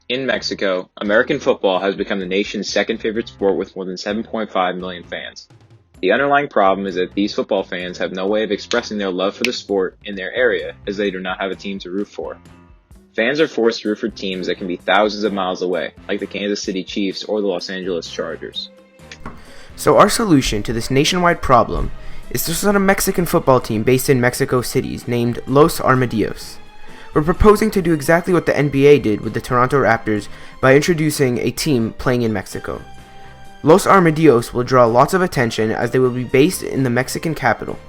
In Mexico, American football has become the nation's second favorite sport with more than 7.5 million fans. The underlying problem is that these football fans have no way of expressing their love for the sport in their area as they do not have a team to root for. Fans are forced to root for teams that can be thousands of miles away, like the Kansas City Chiefs or the Los Angeles Chargers. So our solution to this nationwide problem is to start a Mexican football team based in Mexico City named Los Armadillos. We're proposing to do exactly what the NBA did with the Toronto Raptors by introducing a team playing in Mexico. Los Armadillos will draw lots of attention as they will be based in the Mexican capital.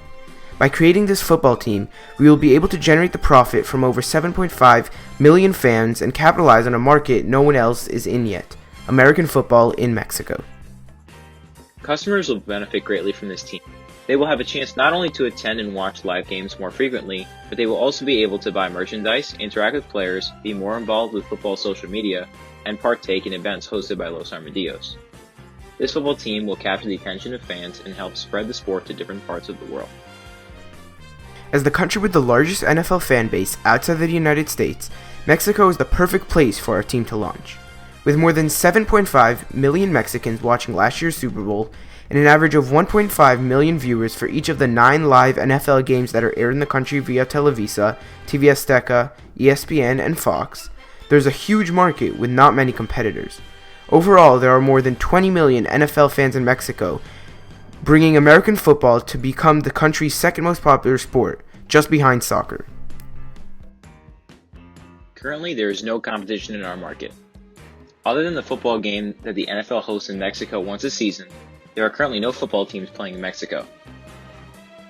By creating this football team, we will be able to generate the profit from over 7.5 million fans and capitalize on a market no one else is in yet, American football in Mexico. Customers will benefit greatly from this team. They will have a chance not only to attend and watch live games more frequently, but they will also be able to buy merchandise, interact with players, be more involved with football social media, and partake in events hosted by Los Armadillos. This football team will capture the attention of fans and help spread the sport to different parts of the world. As the country with the largest NFL fan base outside of the United States, Mexico is the perfect place for our team to launch. With more than 7.5 million Mexicans watching last year's Super Bowl, and an average of 1.5 million viewers for each of the 9 live NFL games that are aired in the country via Televisa, TV Azteca, ESPN, and Fox, there's a huge market with not many competitors. Overall, there are more than 20 million NFL fans in Mexico, bringing American football to become the country's second most popular sport, just behind soccer. Currently, there is no competition in our market. Other than the football game that the NFL hosts in Mexico once a season, there are currently no football teams playing in Mexico.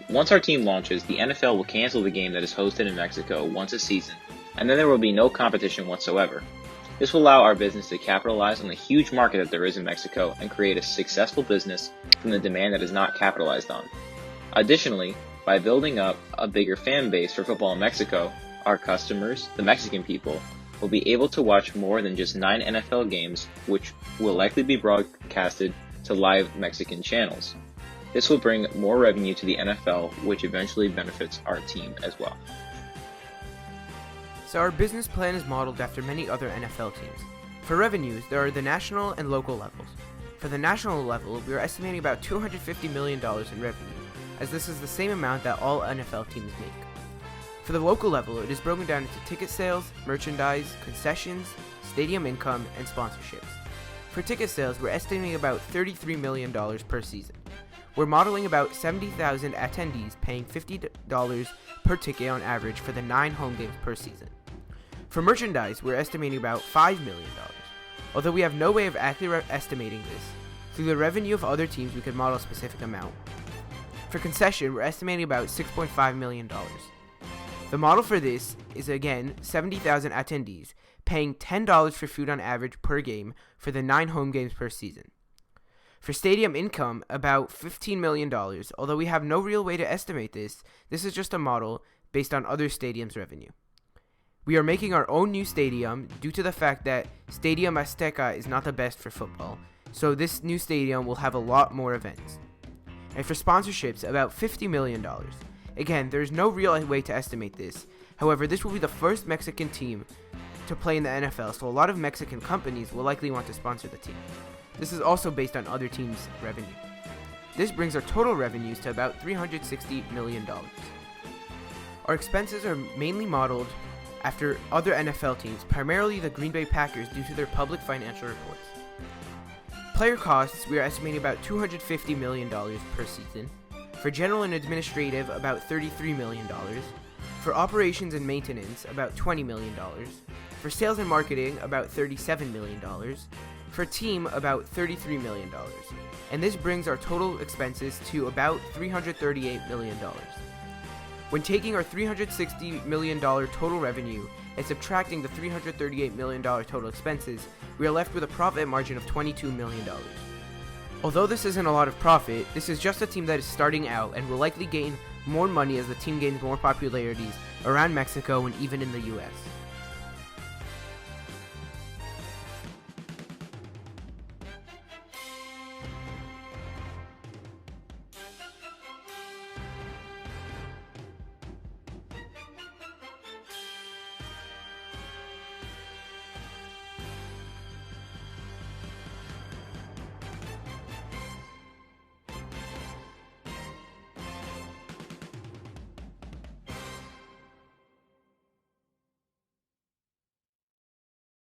Once our team launches, the NFL will cancel the game that is hosted in Mexico once a season, and then there will be no competition whatsoever. This will allow our business to capitalize on the huge market that there is in Mexico and create a successful business from the demand that is not capitalized on. Additionally, by building up a bigger fan base for football in Mexico, our customers, the Mexican people, will be able to watch more than just 9 NFL games, which will likely be broadcasted to live Mexican channels. This will bring more revenue to the NFL, which eventually benefits our team as well. So our business plan is modeled after many other NFL teams. For revenues, there are the national and local levels. For the national level, we are estimating about $250 million in revenue, as this is the same amount that all NFL teams make. For the local level, it is broken down into ticket sales, merchandise, concessions, stadium income, and sponsorships. For ticket sales, we're estimating about $33 million per season. We're modeling about 70,000 attendees paying $50 per ticket on average for the 9 home games per season. For merchandise, we're estimating about $5 million. Although we have no way of accurately estimating this, through the revenue of other teams we could model a specific amount. For concession, we're estimating about $6.5 million. The model for this is again 70,000 attendees paying $10 for food on average per game for the 9 home games per season. For stadium income, about $15 million, although we have no real way to estimate this is just a model based on other stadiums' revenue. We are making our own new stadium due to the fact that Stadium Azteca is not the best for football, so this new stadium will have a lot more events. And for sponsorships, about $50 million. Again, there is no real way to estimate this. However, this will be the first Mexican team to play in the NFL, so a lot of Mexican companies will likely want to sponsor the team. This is also based on other teams' revenue. This brings our total revenues to about $360 million. Our expenses are mainly modeled after other NFL teams, primarily the Green Bay Packers due to their public financial reports. Player costs, we are estimating about $250 million per season. For general and administrative, about $33 million. For operations and maintenance, about $20 million. For sales and marketing, about $37 million. For team, about $33 million. And this brings our total expenses to about $338 million. When taking our $360 million total revenue and subtracting the $338 million total expenses, we are left with a profit margin of $22 million. Although this isn't a lot of profit, this is just a team that is starting out and will likely gain more money as the team gains more popularities around Mexico and even in the US.